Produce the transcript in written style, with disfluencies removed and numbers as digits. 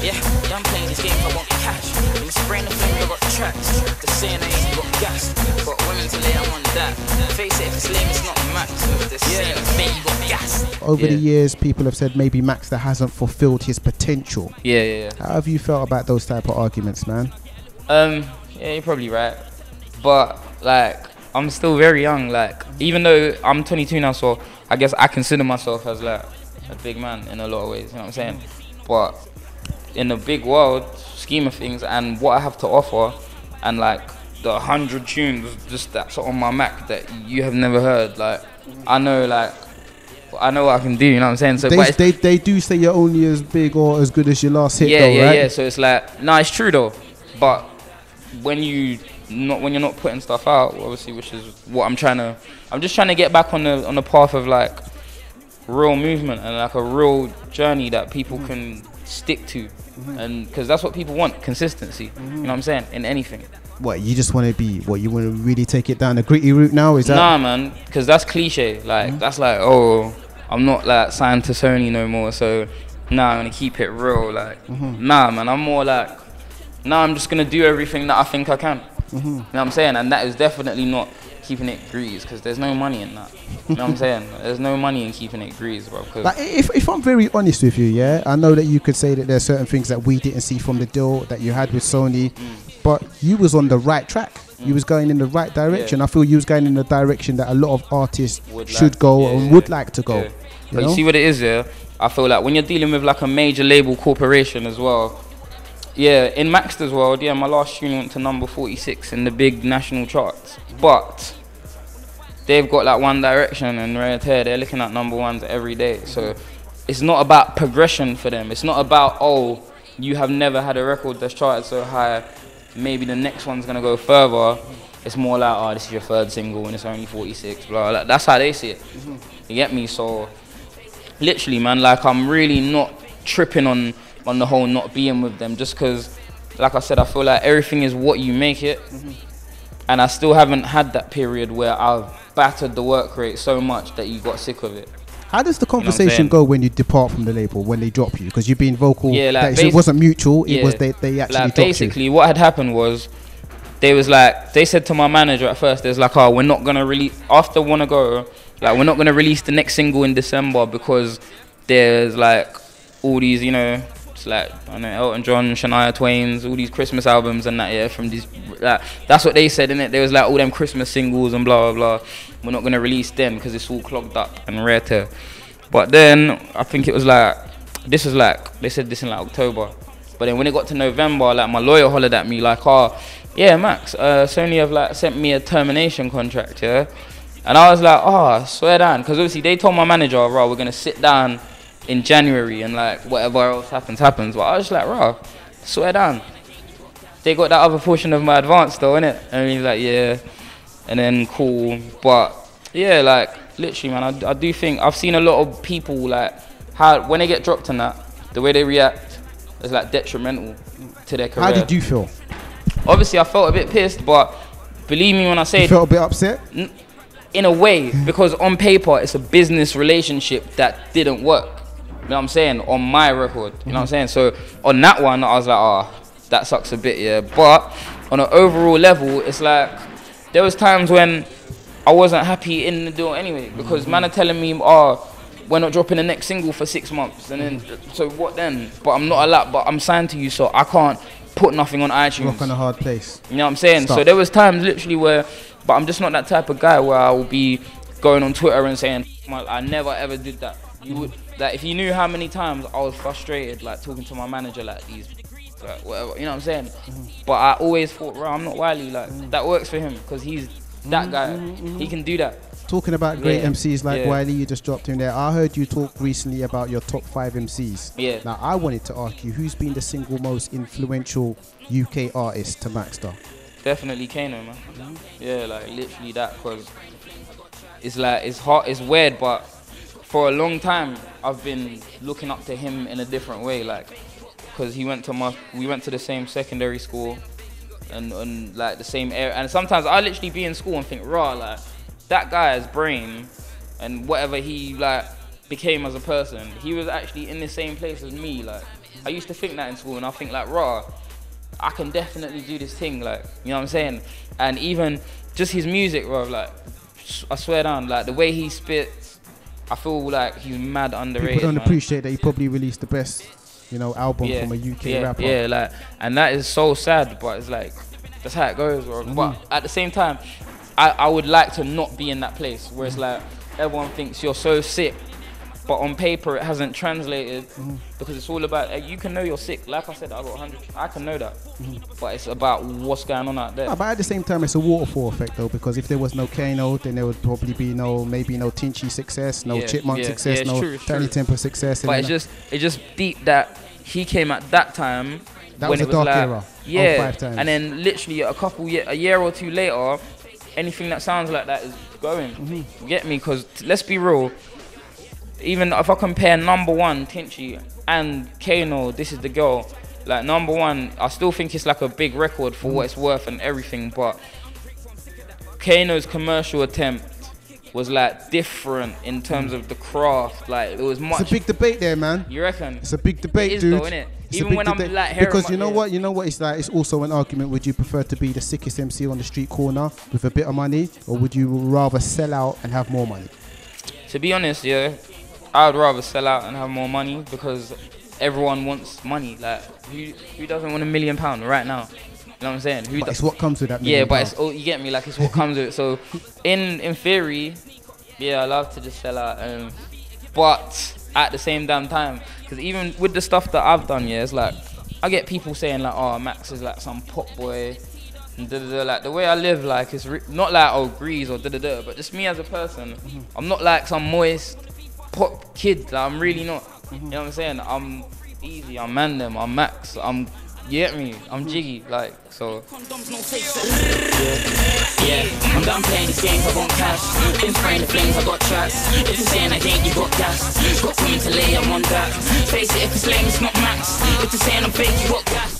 Yeah, I'm playing this game, I want cash. In the spraying the flame, I got tracks. The saying I ain't got gas. Got women to lay, I'm on that. Face it, if it's lame, it's not Max. If the saying thing, you got gas. Over the years, people have said maybe Maxsta hasn't fulfilled his potential. Yeah. How have you felt about those type of arguments, man? Yeah, you're probably right. But, like, I'm still very young. Like, even though I'm 22 now, so I guess I consider myself as, like, a big man in a lot of ways, you know what I'm saying? But in the big world scheme of things and what I have to offer and like the 100 tunes just that's on my Mac that you have never heard, like I know what I can do, you know what I'm saying? So they do say you're only as big or as good as your last hit, though, right? Yeah, so it's like, no, it's true though, but when you're not putting stuff out, obviously, which is what I'm just trying to get back on the path of like real movement and like a real journey that people can stick to, and because that's what people want, consistency, you know what I'm saying, in anything. What, you just want to be, what, you want to really take it down the gritty route now, is that? Nah, man, because that's cliche, like that's like, oh, I'm not like signed to Sony no more, so nah, I'm gonna keep it real, like nah, man, I'm more like, nah, I'm just gonna do everything that I think I can, you know what I'm saying, and that is definitely not keeping it grease, because there's no money in that. You know what I'm saying? There's no money in keeping it grease, bro. Like, if I'm very honest with you, yeah, I know that you could say that there's certain things that we didn't see from the deal that you had with Sony, but you was on the right track. You was going in the right direction. I feel you was going in the direction that a lot of artists should go and would like to go. But you see what it is, yeah? I feel like when you're dealing with like a major label corporation as well, yeah, in Maxsta's world, yeah, my last tune went to number 46 in the big national charts. But they've got like One Direction and Rare Tear, they're looking at number ones every day. So it's not about progression for them. It's not about, oh, you have never had a record that's charted so high, maybe the next one's gonna go further. It's more like, oh, this is your third single and it's only 46, blah, blah. That's how they see it. You get me? So literally, man, like I'm really not tripping on the whole not being with them, just because, like I said, I feel like everything is what you make it. And I still haven't had that period where I've battered the work rate so much that you got sick of it. How does the conversation go when you depart from the label, when they drop you? Because you've been vocal, yeah, like it wasn't mutual, it was they actually like dropped basically you. What had happened was, they said to my manager at first, there's like, oh, we're not going to release, after Wanna Go, like we're not going to release the next single in December because there's like all these, you know, it's like, I know, Elton John, Shania Twain's, all these Christmas albums and that, yeah, from these, like, that's what they said, innit? There was like all them Christmas singles and blah, blah, blah. We're not going to release them because it's all clogged up and Rare Tear. But then, I think it was like, they said this in like October. But then when it got to November, like my lawyer hollered at me like, oh, yeah, Max, Sony have like sent me a termination contract, yeah? And I was like, oh, swear down. Because obviously they told my manager, right, we're going to sit down in January and like whatever else happens. But I was just like, rah, swear down. They got that other portion of my advance though, innit? And he's like, yeah. And then cool. But yeah, like literally, man, I do think I've seen a lot of people like how when they get dropped in that, the way they react is like detrimental to their career. How did you feel? Obviously, I felt a bit pissed, but believe me when I say you felt a bit upset? In a way, because on paper it's a business relationship that didn't work. You know what I'm saying? On my record, you know what I'm saying? So on that one, I was like, oh, that sucks a bit, yeah. But on an overall level, it's like there was times when I wasn't happy in the deal anyway, because man are telling me, oh, we're not dropping the next single for 6 months, and then so what then? But I'm not allowed. But I'm signed to you, so I can't put nothing on iTunes. Rock on a hard place. You know what I'm saying? Stop. So there was times literally where, but I'm just not that type of guy where I will be going on Twitter and saying, I never ever did that. You would, like, if you knew how many times I was frustrated, like talking to my manager, like these, like whatever, you know what I'm saying? But I always thought, right, I'm not Wiley, like that works for him because he's that guy. He can do that. Talking about great MCs like Wiley, you just dropped in there. I heard you talk recently about your top 5 MCs. Yeah. Now I wanted to ask you, who's been the single most influential UK artist to Maxsta? Definitely Kano, man. Yeah, like literally that, because it's like it's hard, it's weird, but for a long time I've been looking up to him in a different way, like because we went to the same secondary school and like the same area, and sometimes I literally be in school and think, raw, like that guy's brain and whatever he like became as a person. He was actually in the same place as me. Like, I used to think that in school, and I think like, raw, I can definitely do this thing. Like, you know what I'm saying? And even just his music, bro. Like, I swear down, like the way he spits, I feel like he's mad underrated. People don't man. appreciate that he probably released the best, you know, album from a UK rapper. Yeah, like, and that is so sad, but it's like, that's how it goes, bro. But at the same time, I would like to not be in that place where it's like, everyone thinks you're so sick, but on paper it hasn't translated, because it's all about, you can know you're sick. Like I said, I got 100, I can know that, but it's about what's going on out there. But at the same time, it's a waterfall effect though, because if there was no Kano, then there would probably be maybe no Tinchy success, no Chipmunk success, no Tiny Temper success. But it's just deep that he came at that time. That when was a dark era. Yeah, 05 times. And then literally a year or two later, anything that sounds like that is going. You get me? Because let's be real, even if I compare number 1 Tinchy and Kano, This Is The Girl, like number 1, I still think it's like a big record for what it's worth and everything, but Kano's commercial attempt was like different in terms of the craft. Like, it was much. It's a big debate there, man. You reckon? It's a big debate, it is, dude. though, innit? It's even when I'm like hearing because you know what it's like. It's also an argument. Would you prefer to be the sickest MC on the street corner with a bit of money, or would you rather sell out and have more money? To be honest, I would rather sell out and have more money, because everyone wants money. Like, who doesn't want £1 million right now? You know what I'm saying? But it's what comes with that. Yeah, but it's, you get me. Like, it's what comes with it. So, in theory, I love to just sell out. But at the same damn time, because even with the stuff that I've done, it's like, I get people saying like, oh, Max is like some pop boy, and like the way I live, like, it's not like, oh, Grease or but just me as a person. I'm not like some moist pop kid. Like, I'm really not. You know what I'm saying? I'm easy. I'm Mandem. I'm Max. You get me? I'm jiggy, like, so. Yeah, I'm done playing these games, I want cash. Been spraying the flames, I got tracks. If you're saying I ain't, you got gas. Got something to lay, I'm on that. Face it, if it's lame, it's not Max. If you're saying I'm fake, you got gas.